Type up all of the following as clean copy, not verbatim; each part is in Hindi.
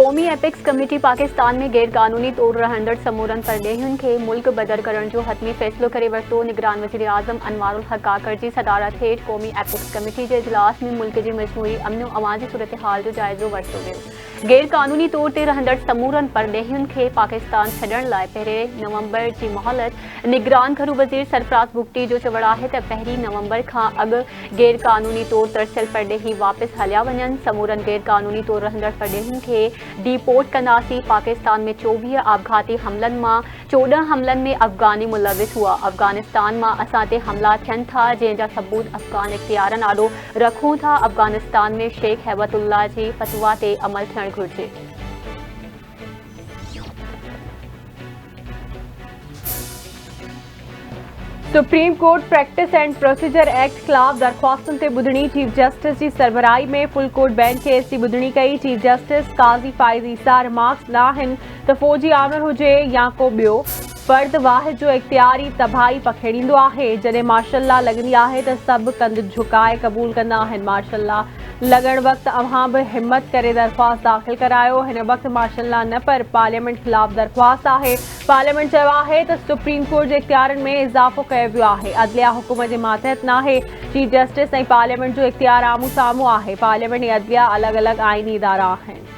क़ौमी एपेक्स कमेटी पाकिस्तान में गैर कानूनी तौर रहंदड़ समूरनि परॾेहियुनि खे मुल्क बदर करण जो हतमी फ़ैसिलो करे वरितो। निगरान वज़ीर आज़म अनवारुल हक़ काकर जी सदारत हेठि क़ौमी एपेक्स कमेटी जे इजलास में मुल्क जी मजमूई अमन अमान जी सूरत हाल जो जाइज़ो वरितो वियो। गैर कानूनी तौर ते रहंदड़ समूरनि परॾेहियुनि खे पाकिस्तान छॾण लाइ 1 नवंबर जी मोहलत निगरान घरू वज़ीर सरफराज़ बुगटी जो चवणु आहे त 1 नवंबर खां अॻु गैर कानूनी तौर तरसियल परॾेही वापसि हलिया वञनि। समूरनि गैर कानूनी तौर रहंदड़ परॾेहियुनि खे डिपोर्ट कंदासीं। पाकिस्तान में 24 आपघाती हमलनि मां 14 हमलनि में अफ़गानी मुलविस हुआ। अफ़गानिस्तान मां असां ते हमला थियनि था जंहिंजा सबूत अफ़गान इख्तियारनि आॾो रखूं था। अफ़गानिस्तान में शेख हैबतुल्लाह जी फ़तवा ते अमल थियणु घुरिजे। Supreme court practice and procedure act ख़िलाफ़ दरख़्वास्तुनि ते ॿुधणी। चीफ जस्टिस जी सरबराही में फुल कोर्ट बेंच केस जी ॿुधणी कई। चीफ जस्टिस काज़ी फ़ाइज़ ईसा रिमार्क्स न आहिनि त फ़ौजी आमर हुजे या को ॿियो फ़र्द वाहिद जो इख्तियारी तबाही पखेड़ींदो आहे। जॾहिं मार्शल लॉ लॻंदी आहे त सभु कंध झुकाए क़बूल कंदा आहिनि। मार्शल लॉ लॻण वक़्तु अव्हां बि हिम्मत करे दरख़्वास्त दाख़िल करायो। हिन वक़्तु मार्शल लॉ न पर पार्लियामेंट ख़िलाफ़ दरख़्वास्त आहे। पार्लियामेंट चयो आहे त सुप्रीम कोर्ट जे इख्तियारनि में इज़ाफ़ो कयो वियो आहे। अदलिया हुकुम जे मातहत नाहे। चीफ जस्टिस ऐं पार्लियामेंट जो इख्तियार आम्हूं साम्हूं आहे। पार्लियामेंट ऐं अदलिया अलॻि अलॻि आइनी इदारा आहिनि।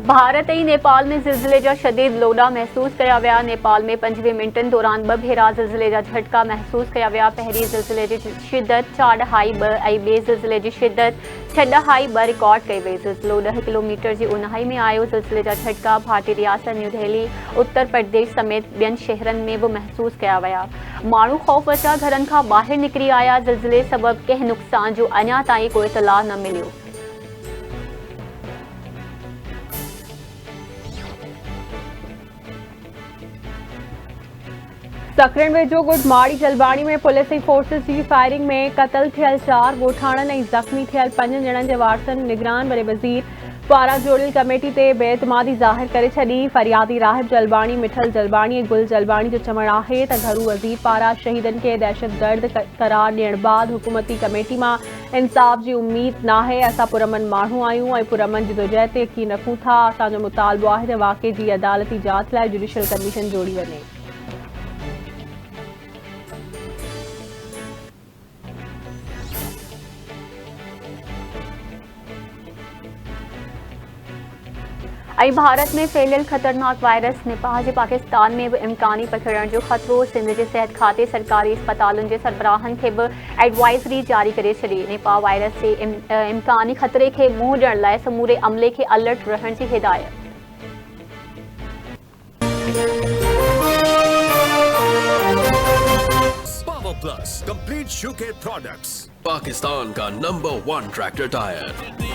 भारत ऐं नेपाल में ज़िलज़िले जा शदीद लोॾा महसूस कया विया। नेपाल में 25 मिंटनि दौरान 2 भेरा ज़िलज़िले जा झटका महसूस कया विया। पहिरीं ज़िलज़िले जी शिदत 4.2 ऐं ॿिए ज़िलज़िले जी शिदत 6.2 रिकॉर्ड कई वई। ज़िलज़िलो 10 किलोमीटर जी उन्हाई में आयो। ज़िलज़िले जा झटका भाटी रियासत न्यू दिल्ली उत्तर प्रदेश समेत ॿियनि शहरनि में बि महसूस कया विया। माण्हू ख़ौफ़ अचा घरनि खां ॿाहिरि निकिरी आया। ज़िलज़िले सबबि कंहिं नुक़सान जो अञा ताईं कोई इतलाउ न मिलियो। सकरन वेझो गुडमाड़ी जलबाणी में पुलिस ऐं फोर्सिस जी फायरिंग में क़तल थियल 4 ॻोठाणनि ऐं ज़ख़्मी थियल 5 ॼणनि जे वारसनि निगरान वॾे वज़ीर पारां जोड़ियल कमेटी ते बेएतमादी ज़ाहिर करे छॾी। फरियादी राहिब जलबाणी मिठल जलबाणी ऐं गुल जलबाणी जो चवणु आहे त घरू वज़ीर पारां शहीदनि खे दहशतगर्द करार ॾियण बैदि हुकूमती कमेटी मां इंसाफ़ जी उम्मीद नाहे। असां पुरअमन माण्हू आहियूं ऐं पुरअमन जिदोजहद ते यकीन रखूं था। असांजो मुतालबो आहे त वाक़े जी अदालती जाच लाइ जुडिशियल कमीशन जोड़ी वञे। ऐं भारत में फैलियल ख़तरनाक वायरस निपाह जे पाकिस्तान में बि इम्कानी पखिड़ण जो ख़तरो। सिंध जे सिहत खाते सरकारी अस्पतालुनि जे सरबराहनि खे बि एडवाइज़री जारी करे छॾी। निपाह वायरस जे इम्कानी ख़तरे खे मुंहुं ॾियण लाइ समूरे अमले खे अलर्ट रहण जी हिदायत। पावर प्लस कंप्लीट शू केयर प्रोडक्ट्स, पाकिस्तान का नंबर 1 ट्रैक्टर टायर।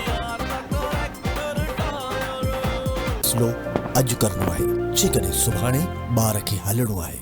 अॼु करिणो आहे जेकॾहिं सुभाणे ॿार खे हलणो आहे।